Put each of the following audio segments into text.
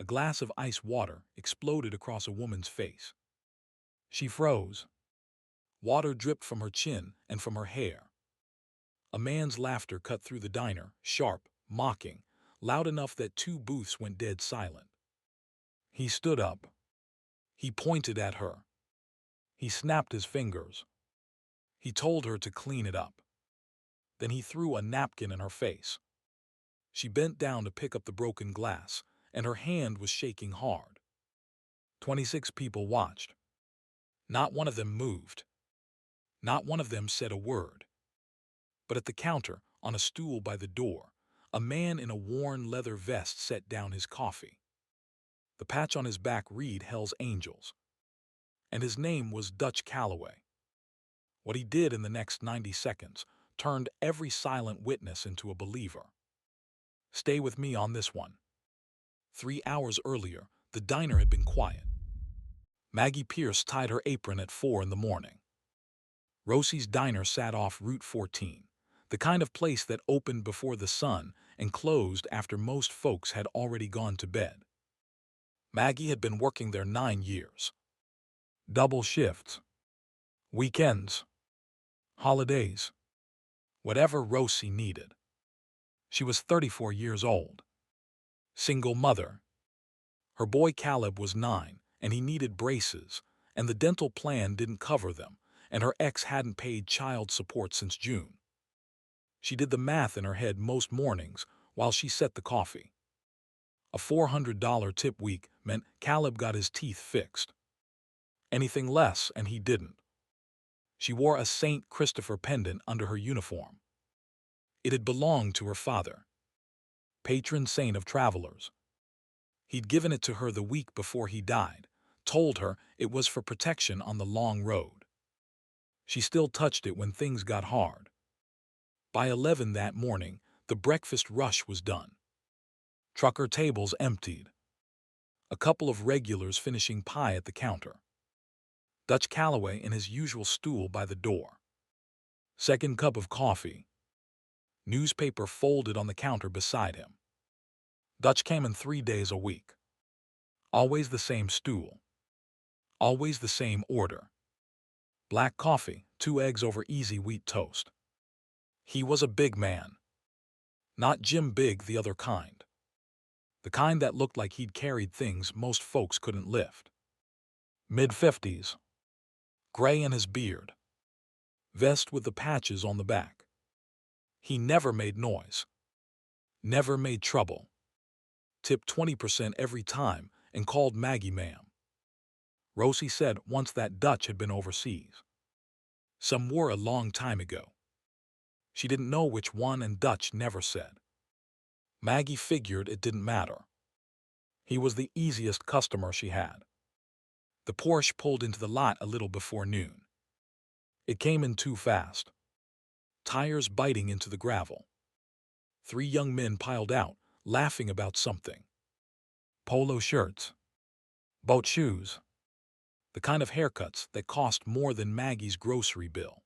a glass of ice water exploded across a woman's face. She froze. Water dripped from her chin and from her hair. A man's laughter cut through the diner, sharp, mocking, loud enough that two booths went dead silent. He stood up. He pointed at her. He snapped his fingers. He told her to clean it up. Then he threw a napkin in her face. She bent down to pick up the broken glass, and her hand was shaking hard. 26 people watched. Not one of them moved. Not one of them said a word. But at the counter, on a stool by the door, a man in a worn leather vest set down his coffee. The patch on his back read Hell's Angels. And his name was Dutch Calloway. What he did in the next 90 seconds turned every silent witness into a believer. Stay with me on this one. 3 hours earlier, the diner had been quiet. Maggie Pierce tied her apron at 4 in the morning. Rosie's diner sat off Route 14, the kind of place that opened before the sun and closed after most folks had already gone to bed. Maggie had been working there 9 years. Double shifts, weekends, holidays, whatever Rosie needed. She was 34 years old. Single mother. Her boy Caleb was 9, and he needed braces, and the dental plan didn't cover them, and her ex hadn't paid child support since June. She did the math in her head most mornings while she set the coffee. A $400 tip week meant Caleb got his teeth fixed. Anything less, and he didn't. She wore a St. Christopher pendant under her uniform. It had belonged to her father, patron saint of travelers. He'd given it to her the week before he died, told her it was for protection on the long road. She still touched it when things got hard. By 11 that morning, the breakfast rush was done. Trucker tables emptied. A couple of regulars finishing pie at the counter. Dutch Calloway in his usual stool by the door. Second cup of coffee. Newspaper folded on the counter beside him. Dutch came in 3 days a week. Always the same stool. Always the same order. Black coffee, 2 eggs over easy wheat toast. He was a big man. Not Jim Big, the other kind. The kind that looked like he'd carried things most folks couldn't lift. Mid-50s. Gray in his beard. Vest with the patches on the back. He never made noise. Never made trouble. Tipped 20% every time and called Maggie ma'am. Rosie said once that Dutch had been overseas. Some were a long time ago. She didn't know which one, and Dutch never said. Maggie figured it didn't matter. He was the easiest customer she had. The Porsche pulled into the lot a little before noon. It came in too fast. Tires biting into the gravel. 3 young men piled out, laughing about something. Polo shirts. Boat shoes. The kind of haircuts that cost more than Maggie's grocery bill.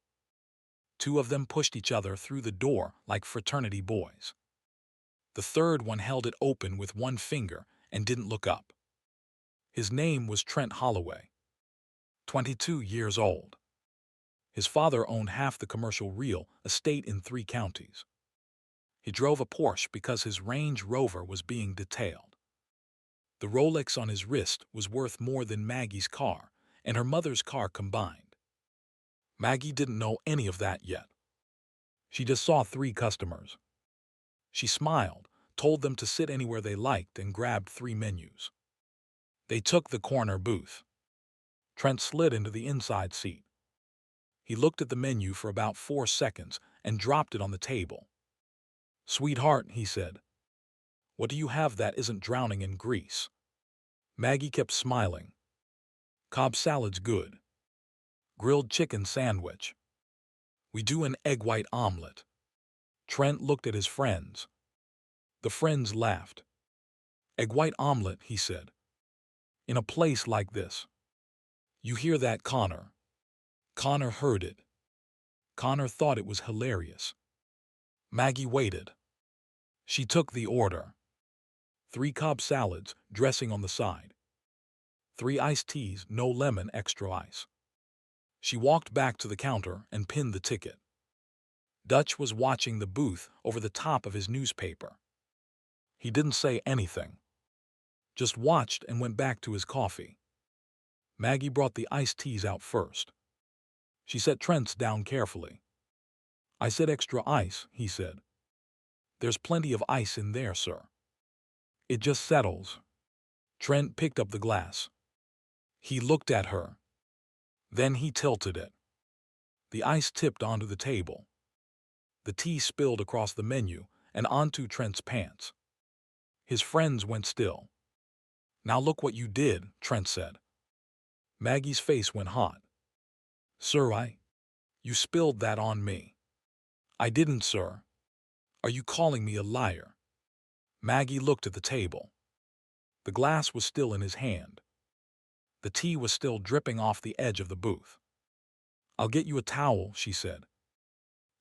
2 of them pushed each other through the door like fraternity boys. The third one held it open with one finger and didn't look up. His name was Trent Holloway. 22 years old. His father owned half the commercial real estate in 3 counties. He drove a Porsche because his Range Rover was being detailed. The Rolex on his wrist was worth more than Maggie's car and her mother's car combined. Maggie didn't know any of that yet. She just saw 3 customers. She smiled, told them to sit anywhere they liked, and grabbed 3 menus. They took the corner booth. Trent slid into the inside seat. He looked at the menu for about 4 seconds and dropped it on the table. "Sweetheart," he said, "what do you have that isn't drowning in grease?" Maggie kept smiling. "Cobb salad's good. Grilled chicken sandwich. We do an egg white omelet." Trent looked at his friends. The friends laughed. "Egg white omelet," he said. "In a place like this. You hear that, Connor?" Connor heard it. Connor thought it was hilarious. Maggie waited. She took the order. 3 Cobb salads, dressing on the side. 3 iced teas, no lemon, extra ice. She walked back to the counter and pinned the ticket. Dutch was watching the booth over the top of his newspaper. He didn't say anything, just watched and went back to his coffee. Maggie brought the iced teas out first. She set Trent's down carefully. "I said extra ice," he said. "There's plenty of ice in there, sir. It just settles." Trent picked up the glass. He looked at her. Then he tilted it. The ice tipped onto the table. The tea spilled across the menu and onto Trent's pants. His friends went still. "Now look what you did," Trent said. Maggie's face went hot. "Sir, you spilled that on me." "I didn't, sir." "Are you calling me a liar?" Maggie looked at the table. The glass was still in his hand. The tea was still dripping off the edge of the booth. "I'll get you a towel," she said.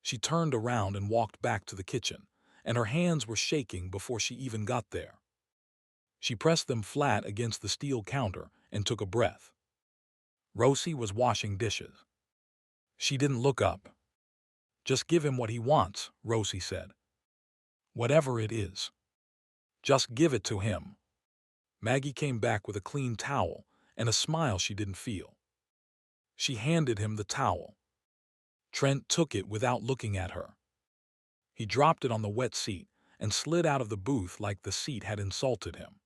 She turned around and walked back to the kitchen, and her hands were shaking before she even got there. She pressed them flat against the steel counter and took a breath. Rosie was washing dishes. She didn't look up. "Just give him what he wants," Rosie said. "Whatever it is. Just give it to him." Maggie came back with a clean towel and a smile she didn't feel. She handed him the towel. Trent took it without looking at her. He dropped it on the wet seat and slid out of the booth like the seat had insulted him.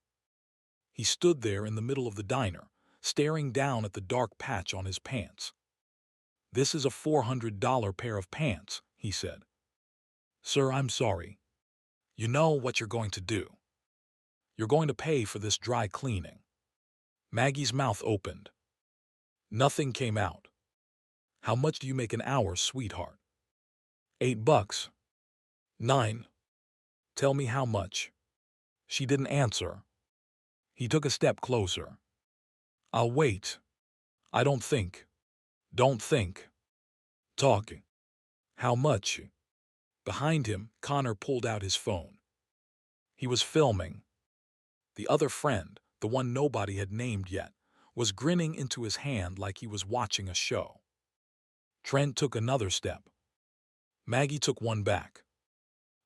He stood there in the middle of the diner, staring down at the dark patch on his pants. "This is a $400 pair of pants," he said. "Sir, I'm sorry. You know what you're going to do. You're going to pay for this dry cleaning." Maggie's mouth opened. Nothing came out. "How much do you make an hour, sweetheart?" $8. "9. Tell me how much." She didn't answer. He took a step closer. "I'll wait. I don't think. Don't think. Talk." "How much?" Behind him, Connor pulled out his phone. He was filming. The other friend, the one nobody had named yet, was grinning into his hand like he was watching a show. Trent took another step. Maggie took one back.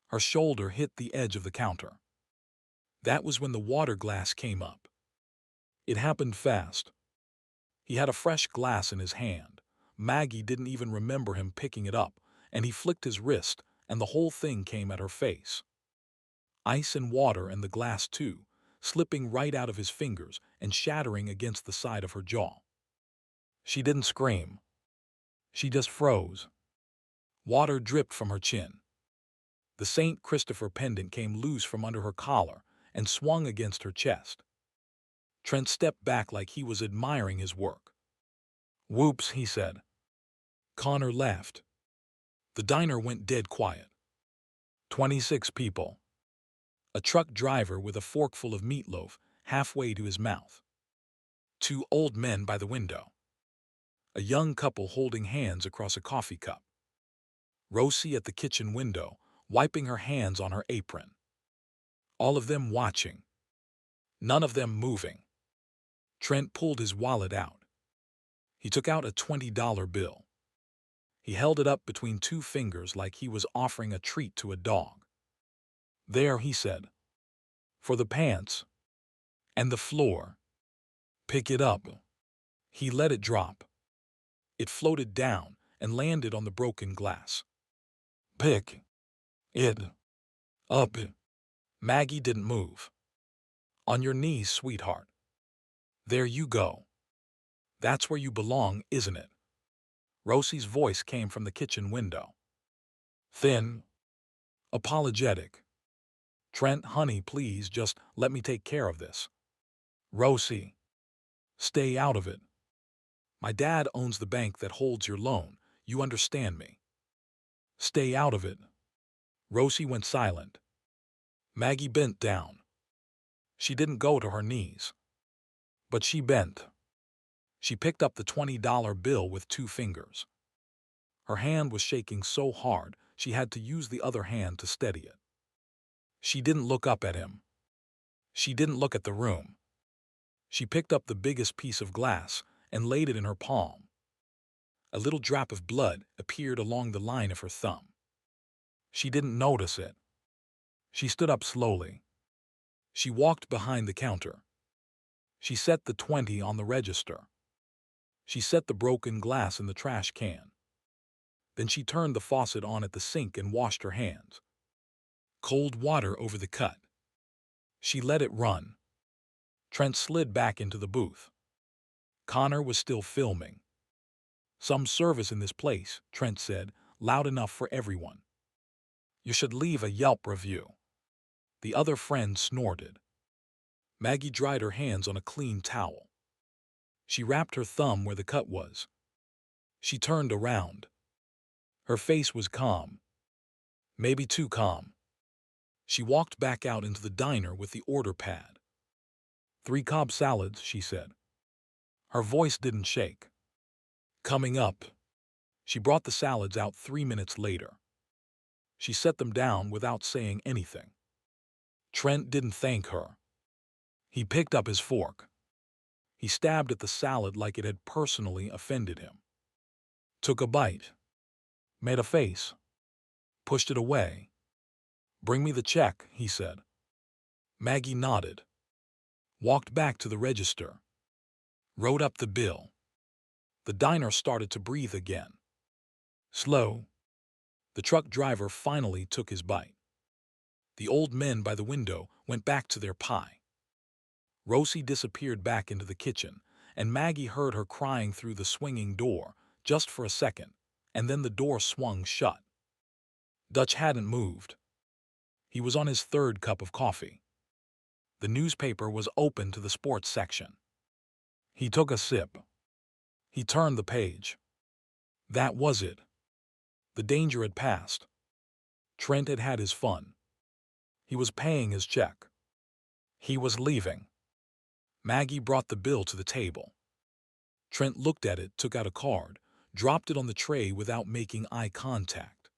Her shoulder hit the edge of the counter. That was when the water glass came up. It happened fast. He had a fresh glass in his hand. Maggie didn't even remember him picking it up, and he flicked his wrist, and the whole thing came at her face. Ice and water and the glass too, slipping right out of his fingers and shattering against the side of her jaw. She didn't scream. She just froze. Water dripped from her chin. The St. Christopher pendant came loose from under her collar and swung against her chest. Trent stepped back like he was admiring his work. "Whoops," he said. Connor laughed. The diner went dead quiet. 26 people. A truck driver with a forkful of meatloaf halfway to his mouth. 2 old men by the window. A young couple holding hands across a coffee cup. Rosie at the kitchen window, wiping her hands on her apron. All of them watching. None of them moving. Trent pulled his wallet out. He took out a $20 bill. He held it up between 2 fingers like he was offering a treat to a dog. "There," he said. "For the pants. And the floor. Pick it up." He let it drop. It floated down and landed on the broken glass. "Pick it up." Maggie didn't move. "On your knees, sweetheart. There you go. That's where you belong, isn't it?" Rosie's voice came from the kitchen window. Thin. Apologetic. "Trent, honey, please just let me take care of this." "Rosie. Stay out of it. My dad owns the bank that holds your loan. You understand me. Stay out of it." Rosie went silent. Maggie bent down. She didn't go to her knees. But she bent. She picked up the $20 bill with 2 fingers. Her hand was shaking so hard she had to use the other hand to steady it. She didn't look up at him. She didn't look at the room. She picked up the biggest piece of glass and laid it in her palm. A little drop of blood appeared along the line of her thumb. She didn't notice it. She stood up slowly. She walked behind the counter. She set the 20 on the register. She set the broken glass in the trash can. Then she turned the faucet on at the sink and washed her hands. Cold water over the cut. She let it run. Trent slid back into the booth. Connor was still filming. "Some service in this place," Trent said, loud enough for everyone. "You should leave a Yelp review." The other friend snorted. Maggie dried her hands on a clean towel. She wrapped her thumb where the cut was. She turned around. Her face was calm. Maybe too calm. She walked back out into the diner with the order pad. "3 Cobb salads," she said. Her voice didn't shake. "Coming up." She brought the salads out 3 minutes later. She set them down without saying anything. Trent didn't thank her. He picked up his fork. He stabbed at the salad like it had personally offended him. Took a bite. Made a face. Pushed it away. "Bring me the check," he said. Maggie nodded. Walked back to the register. Wrote up the bill. The diner started to breathe again. Slow. The truck driver finally took his bite. The old men by the window went back to their pie. Rosie disappeared back into the kitchen, and Maggie heard her crying through the swinging door, just for a second, and then the door swung shut. Dutch hadn't moved. He was on his 3rd cup of coffee. The newspaper was open to the sports section. He took a sip. He turned the page. That was it. The danger had passed. Trent had had his fun. He was paying his check. He was leaving. Maggie brought the bill to the table. Trent looked at it, took out a card, dropped it on the tray without making eye contact.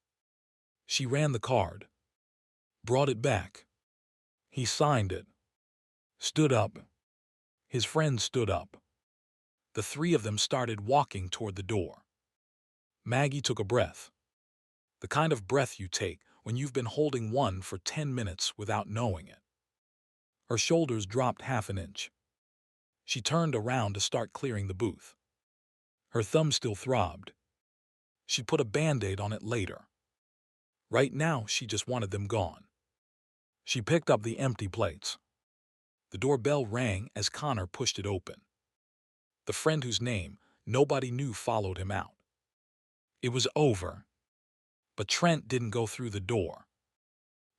She ran the card. Brought it back. He signed it. Stood up. His friend stood up. The 3 of them started walking toward the door. Maggie took a breath. The kind of breath you take when you've been holding one for 10 minutes without knowing it. Her shoulders dropped half an inch. She turned around to start clearing the booth. Her thumb still throbbed. She'd put a Band-Aid on it later. Right now, she just wanted them gone. She picked up the empty plates. The doorbell rang as Connor pushed it open. The friend whose name nobody knew followed him out. It was over. But Trent didn't go through the door.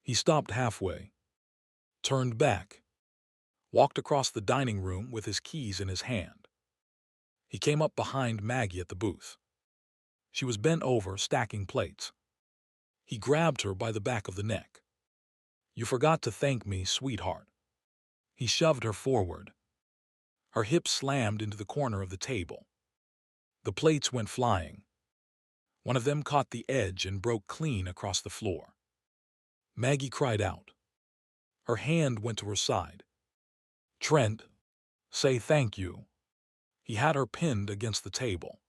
He stopped halfway. Turned back. Walked across the dining room with his keys in his hand. He came up behind Maggie at the booth. She was bent over, stacking plates. He grabbed her by the back of the neck. "You forgot to thank me, sweetheart." He shoved her forward. Her hips slammed into the corner of the table. The plates went flying. One of them caught the edge and broke clean across the floor. Maggie cried out. Her hand went to her side. "Trent, say thank you." He had her pinned against the table.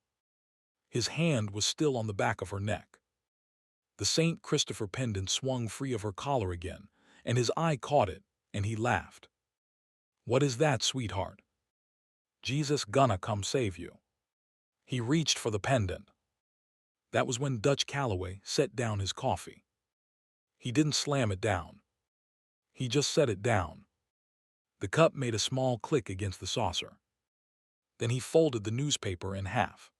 His hand was still on the back of her neck. The St. Christopher pendant swung free of her collar again, and his eye caught it, and he laughed. "What is that, sweetheart?" "Jesus gonna come save you." He reached for the pendant. That was when Dutch Calloway set down his coffee. He didn't slam it down. He just set it down. The cup made a small click against the saucer. Then he folded the newspaper in half.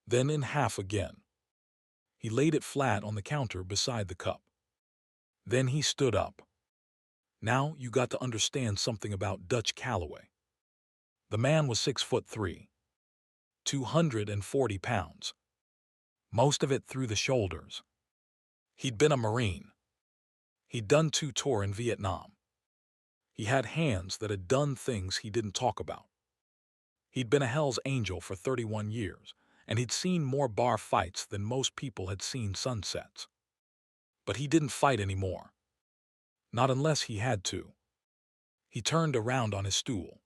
Then in half again. He laid it flat on the counter beside the cup. Then he stood up. "Now you got to understand something about Dutch Calloway." The man was 6'3", 240 pounds. Most of it through the shoulders. He'd been a Marine. He'd done 2 tours in Vietnam. He had hands that had done things he didn't talk about. He'd been a Hell's Angel for 31 years, and he'd seen more bar fights than most people had seen sunsets. But he didn't fight anymore. Not unless he had to. He turned around on his stool.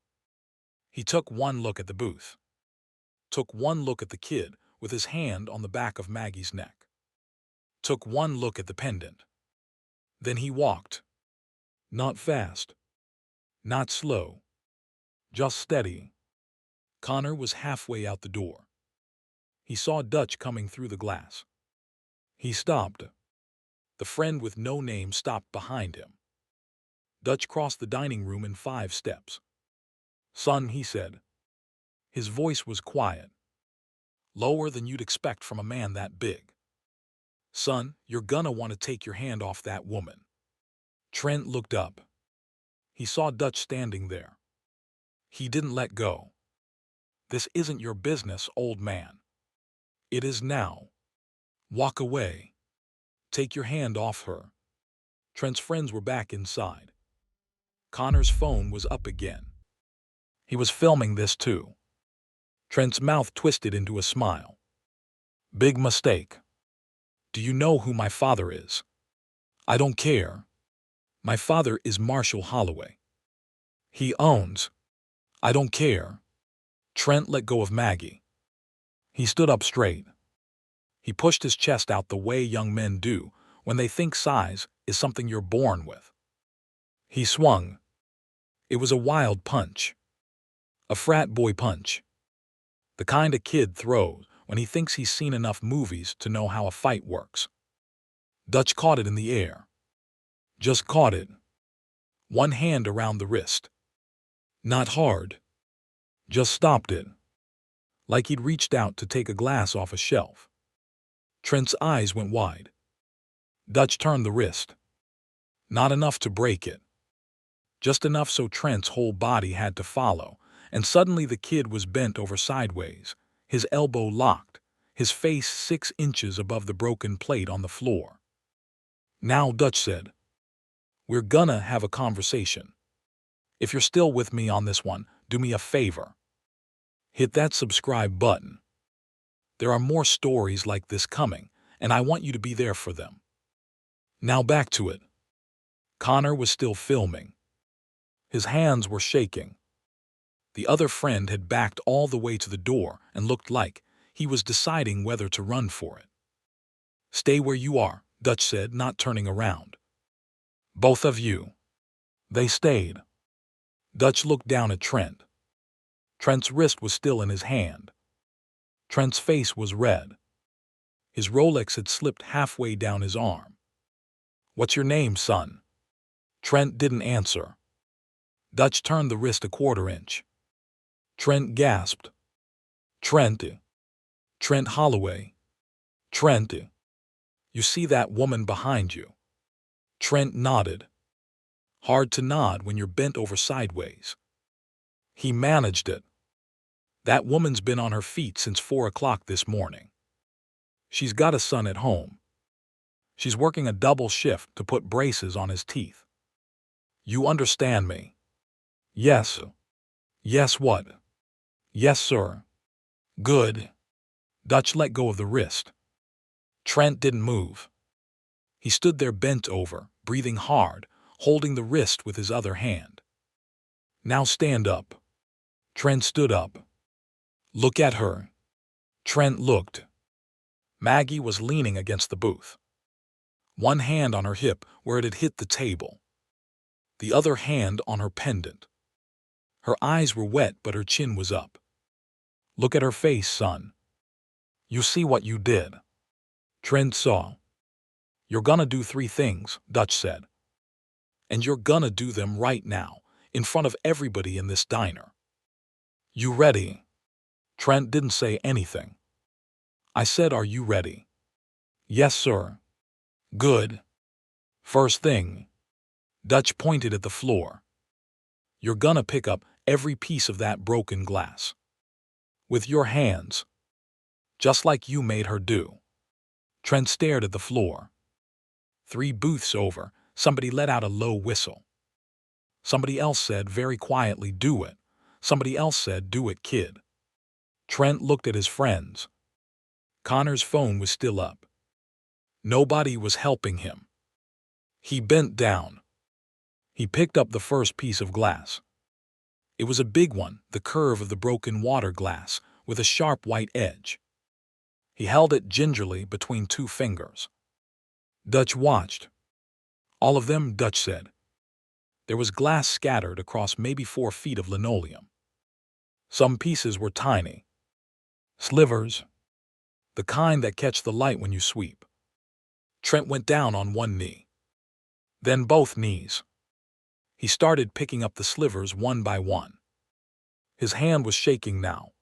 He took one look at the booth. Took one look at the kid with his hand on the back of Maggie's neck. Took one look at the pendant. Then he walked. Not fast. Not slow. Just steady. Connor was halfway out the door. He saw Dutch coming through the glass. He stopped. The friend with no name stopped behind him. Dutch crossed the dining room in 5 steps. "Son," he said. His voice was quiet, lower than you'd expect from a man that big. "Son, you're gonna want to take your hand off that woman." Trent looked up. He saw Dutch standing there. He didn't let go. "This isn't your business, old man." "It is now. Walk away. Take your hand off her." Trent's friends were back inside. Connor's phone was up again. He was filming this too. Trent's mouth twisted into a smile. "Big mistake. Do you know who my father is?" "I don't care. My father is Marshall Holloway. He owns—" "I don't care." Trent let go of Maggie. He stood up straight. He pushed his chest out the way young men do when they think size is something you're born with. He swung. It was a wild punch. A frat boy punch. The kind a kid throws when he thinks he's seen enough movies to know how a fight works. Dutch caught it in the air. Just caught it. One hand around the wrist. Not hard. Just stopped it. Like he'd reached out to take a glass off a shelf. Trent's eyes went wide. Dutch turned the wrist. Not enough to break it. Just enough so Trent's whole body had to follow, and suddenly the kid was bent over sideways, his elbow locked, his face 6 inches above the broken plate on the floor. "Now," Dutch said, "we're gonna have a conversation. If you're still with me on this one, do me a favor. Hit that subscribe button. There are more stories like this coming, and I want you to be there for them." Now back to it. Connor was still filming. His hands were shaking. The other friend had backed all the way to the door and looked like he was deciding whether to run for it. "Stay where you are," Dutch said, not turning around. "Both of you." They stayed. Dutch looked down at Trent. Trent's wrist was still in his hand. Trent's face was red. His Rolex had slipped halfway down his arm. "What's your name, son?" Trent didn't answer. Dutch turned the wrist a 1/4 inch. Trent gasped. "Trent. Trent Holloway. Trent. You see that woman behind you?" Trent nodded. Hard to nod when you're bent over sideways. He managed it. "That woman's been on her feet since 4 o'clock this morning. She's got a son at home. She's working a double shift to put braces on his teeth. You understand me?" "Yes." "Yes, what?" "Yes, sir." "Good." Dutch let go of the wrist. Trent didn't move. He stood there bent over, breathing hard, holding the wrist with his other hand. "Now stand up." Trent stood up. "Look at her." Trent looked. Maggie was leaning against the booth. One hand on her hip where it had hit the table. The other hand on her pendant. Her eyes were wet but her chin was up. "Look at her face, son. You see what you did?" Trent saw. "You're gonna do 3 things," Dutch said. "And you're gonna do them right now, in front of everybody in this diner. You ready?" Trent didn't say anything. "I said, are you ready?" "Yes, sir." "Good. First thing." Dutch pointed at the floor. "You're gonna pick up every piece of that broken glass. With your hands. Just like you made her do." Trent stared at the floor. 3 booths over, somebody let out a low whistle. Somebody else said very quietly, "Do it." Somebody else said, "Do it, kid." Trent looked at his friends. Connor's phone was still up. Nobody was helping him. He bent down. He picked up the first piece of glass. It was a big one, the curve of the broken water glass, with a sharp white edge. He held it gingerly between two fingers. Dutch watched. All of them, Dutch said. There was glass scattered across maybe 4 feet of linoleum. Some pieces were tiny. Slivers. The kind that catch the light when you sweep. Trent went down on one knee. Then both knees. He started picking up the slivers one by one. His hand was shaking now.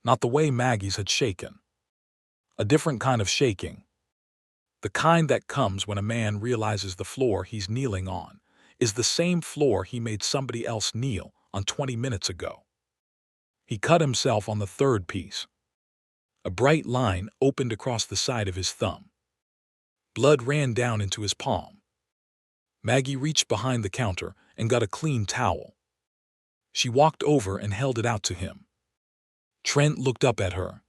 Not the way Maggie's had shaken. A different kind of shaking. The kind that comes when a man realizes the floor he's kneeling on is the same floor he made somebody else kneel on 20 minutes ago. He cut himself on the third piece. A bright line opened across the side of his thumb. Blood ran down into his palm. Maggie reached behind the counter and got a clean towel. She walked over and held it out to him. Trent looked up at her.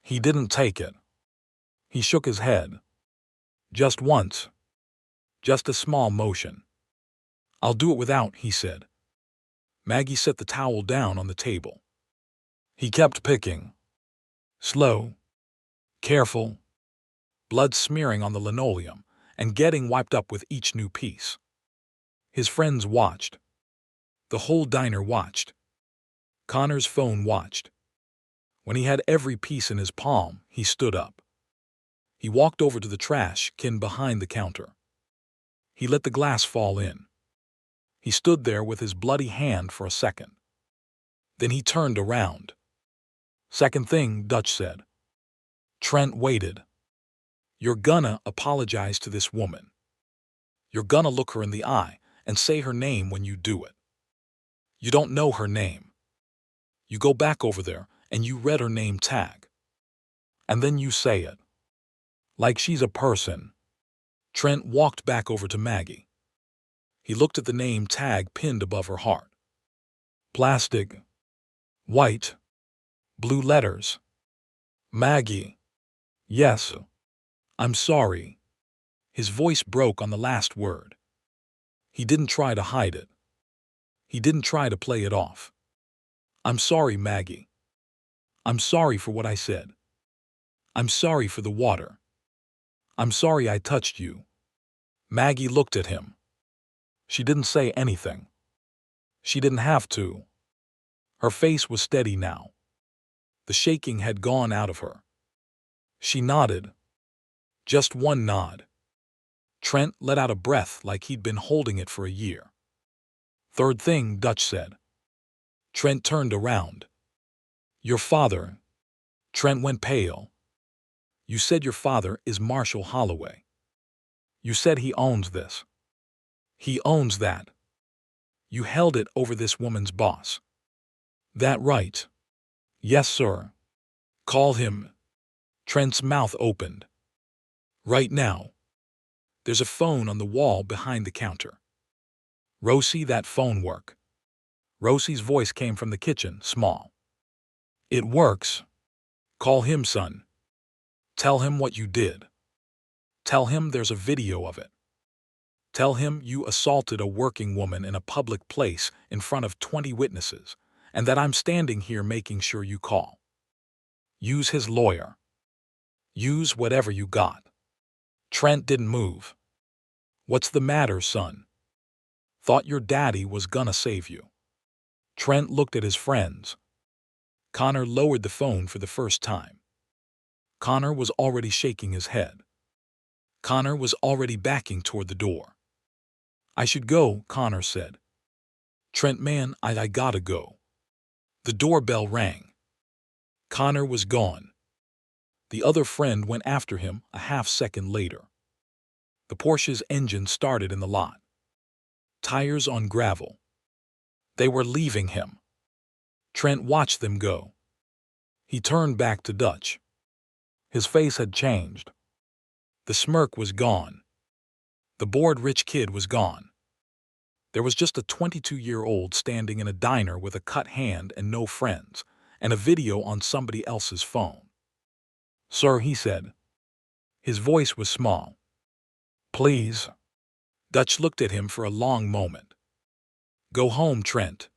He didn't take it. He shook his head. Just once. Just a small motion. I'll do it without, he said. Maggie set the towel down on the table. He kept picking. Slow. Careful. Blood smearing on the linoleum and getting wiped up with each new piece. His friends watched. The whole diner watched. Connor's phone watched. When he had every piece in his palm, he stood up. He walked over to the trash can behind the counter. He let the glass fall in. He stood there with his bloody hand for a second. Then he turned around. Second thing, Dutch said. Trent waited. You're gonna apologize to this woman. You're gonna look her in the eye and say her name when you do it. You don't know her name. You go back over there and you read her name tag. And then you say it. Like she's a person. Trent walked back over to Maggie. He looked at the name tag pinned above her heart. Plastic. White. Blue letters. Maggie. Yes. I'm sorry. His voice broke on the last word. He didn't try to hide it. He didn't try to play it off. I'm sorry, Maggie. I'm sorry for what I said. I'm sorry for the water. I'm sorry I touched you. Maggie looked at him. She didn't say anything. She didn't have to. Her face was steady now. The shaking had gone out of her. She nodded. Just one nod. Trent let out a breath like he'd been holding it for a year. Third thing, Dutch said. Trent turned around. Your father. Trent went pale. You said your father is Marshall Holloway. You said he owns this. He owns that. You held it over this woman's boss. That right? Yes, sir. Call him. Trent's mouth opened. Right now. There's a phone on the wall behind the counter. Rosie, that phone work. Rosie's voice came from the kitchen, small. It works. Call him, son. Tell him what you did. Tell him there's a video of it. Tell him you assaulted a working woman in a public place in front of 20 witnesses, and that I'm standing here making sure you call. Use his lawyer. Use whatever you got. Trent didn't move. What's the matter, son? Thought your daddy was gonna save you. Trent looked at his friends. Connor lowered the phone for the first time. Connor was already shaking his head. Connor was already backing toward the door. I should go, Connor said. Trent, man, I gotta go. The doorbell rang. Connor was gone. The other friend went after him a half-second later. The Porsche's engine started in the lot. Tires on gravel. They were leaving him. Trent watched them go. He turned back to Dutch. His face had changed. The smirk was gone. The bored rich kid was gone. There was just a 22-year-old standing in a diner with a cut hand and no friends, and a video on somebody else's phone. Sir, he said. His voice was small. Please. Dutch looked at him for a long moment. Go home, Trent.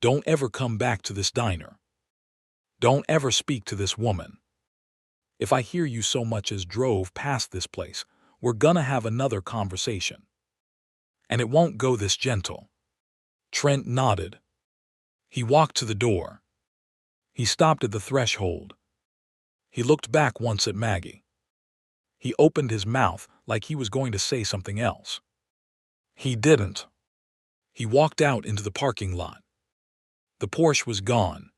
Don't ever come back to this diner. Don't ever speak to this woman. If I hear you so much as drove past this place, we're gonna have another conversation. And it won't go this gentle. Trent nodded. He walked to the door. He stopped at the threshold. He looked back once at Maggie. He opened his mouth like he was going to say something else. He didn't. He walked out into the parking lot. The Porsche was gone.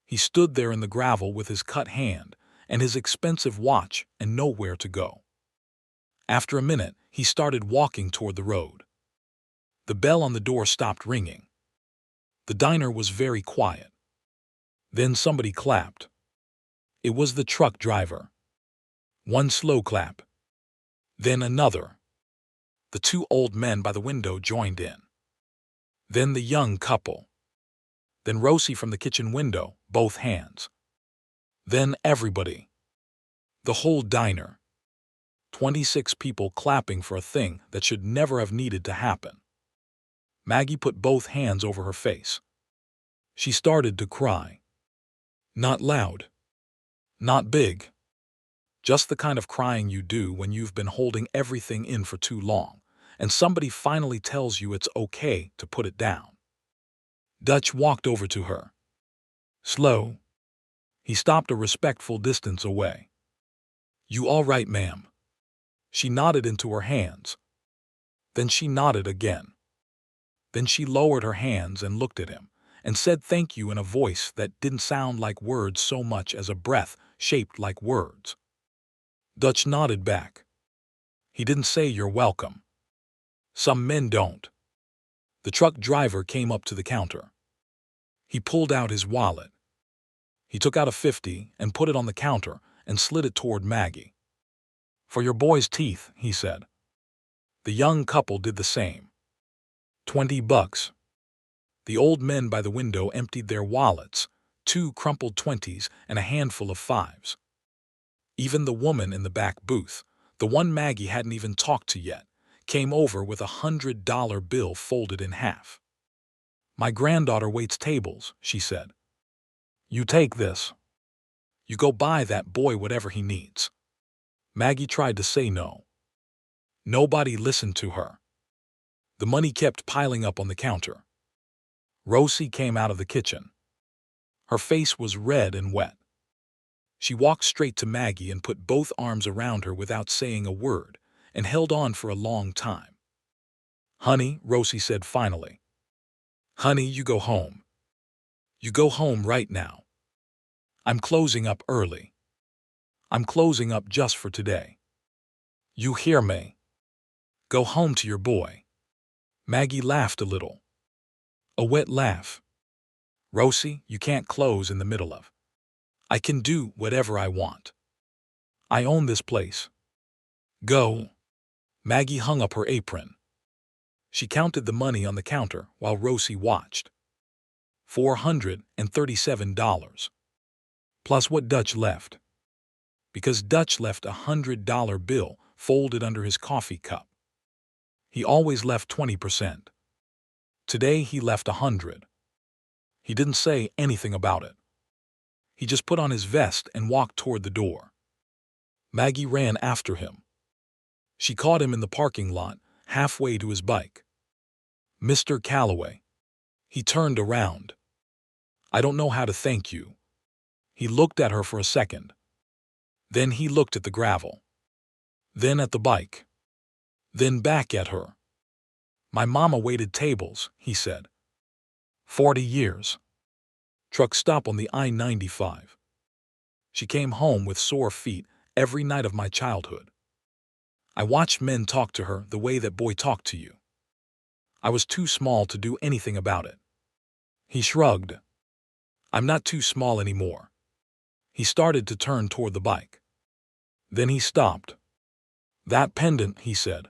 He stood there in the gravel with his cut hand and his expensive watch and nowhere to go. After a minute, he started walking toward the road. The bell on the door stopped ringing. The diner was very quiet. Then somebody clapped. It was the truck driver. One slow clap. Then another. The two old men by the window joined in. Then the young couple. Then Rosie from the kitchen window, both hands. Then everybody. The whole diner. 26 people clapping for a thing that should never have needed to happen. Maggie put both hands over her face. She started to cry. Not loud. Not big. Just the kind of crying you do when you've been holding everything in for too long, and somebody finally tells you it's okay to put it down. Dutch walked over to her. Slow. He stopped a respectful distance away. You all right, ma'am? She nodded into her hands. Then she nodded again. Then she lowered her hands and looked at him, and said thank you in a voice that didn't sound like words so much as a breath shaped like words. Dutch nodded back. He didn't say you're welcome. Some men don't. The truck driver came up to the counter. He pulled out his wallet. He took out a 50 and put it on the counter and slid it toward Maggie. For your boy's teeth, he said. The young couple did the same. $20. The old men by the window emptied their wallets, 2 crumpled 20s and a handful of 5s. Even the woman in the back booth, the one Maggie hadn't even talked to yet, came over with a $100 bill folded in half. My granddaughter waits tables, she said. You take this. You go buy that boy whatever he needs. Maggie tried to say no. Nobody listened to her. The money kept piling up on the counter. Rosie came out of the kitchen. Her face was red and wet. She walked straight to Maggie and put both arms around her without saying a word, and held on for a long time. Honey, Rosie said finally. Honey, you go home. You go home right now. I'm closing up early. I'm closing up just for today. You hear me? Go home to your boy. Maggie laughed a little. A wet laugh. Rosie, you can't close in the middle of. I can do whatever I want. I own this place. Go. Maggie hung up her apron. She counted the money on the counter while Rosie watched. $437. Plus what Dutch left. Because Dutch left a $100 bill folded under his coffee cup. He always left 20%. Today he left 100. He didn't say anything about it. He just put on his vest and walked toward the door. Maggie ran after him. She caught him in the parking lot, halfway to his bike. Mr. Calloway. He turned around. I don't know how to thank you. He looked at her for a second. Then he looked at the gravel. Then at the bike. Then back at her. My mama waited tables, he said. 40 years. Truck stop on the I-95. She came home with sore feet every night of my childhood. I watched men talk to her the way that boy talked to you. I was too small to do anything about it. He shrugged. I'm not too small anymore. He started to turn toward the bike. Then he stopped. That pendant, he said.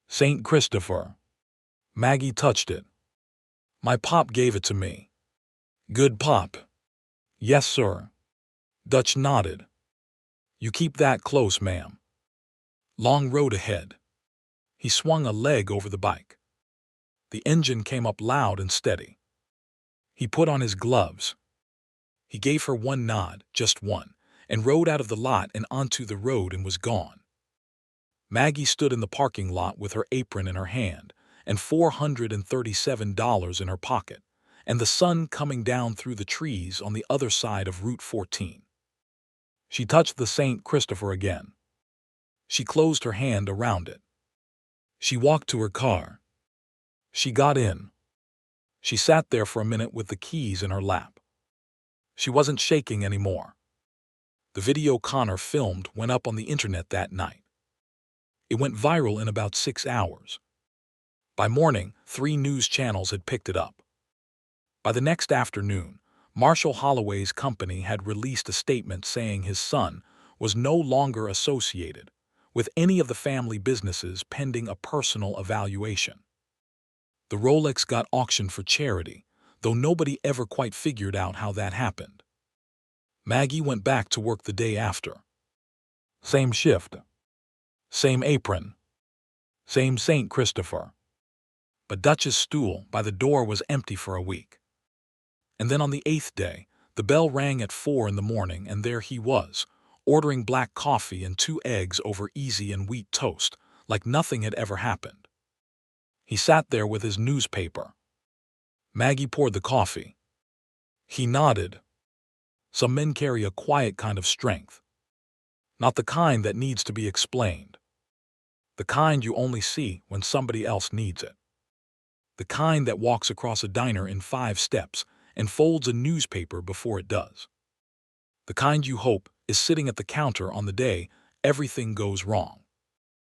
St. Christopher. Maggie touched it. My pop gave it to me. Good pop. Yes, sir. Dutch nodded. You keep that close, ma'am. Long road ahead. He swung a leg over the bike. The engine came up loud and steady. He put on his gloves. He gave her one nod, just one, and rode out of the lot and onto the road and was gone. Maggie stood in the parking lot with her apron in her hand and $437 in her pocket, and the sun coming down through the trees on the other side of Route 14. She touched the St. Christopher again. She closed her hand around it. She walked to her car. She got in. She sat there for a minute with the keys in her lap. She wasn't shaking anymore. The video Connor filmed went up on the internet that night. It went viral in about 6 hours. By morning, 3 news channels had picked it up. By the next afternoon, Marshall Holloway's company had released a statement saying his son was no longer associated with any of the family businesses pending a personal evaluation. The Rolex got auctioned for charity, though nobody ever quite figured out how that happened. Maggie went back to work the day after. Same shift. Same apron. Same St. Christopher. But Dutch's stool by the door was empty for a week. And then on the 8th day, the bell rang at 4 in the morning, and there he was, ordering black coffee and 2 eggs over easy and wheat toast, like nothing had ever happened. He sat there with his newspaper. Maggie poured the coffee. He nodded. Some men carry a quiet kind of strength. Not the kind that needs to be explained. The kind you only see when somebody else needs it. The kind that walks across a diner in 5 steps and folds a newspaper before it does. The kind you hope is sitting at the counter on the day everything goes wrong.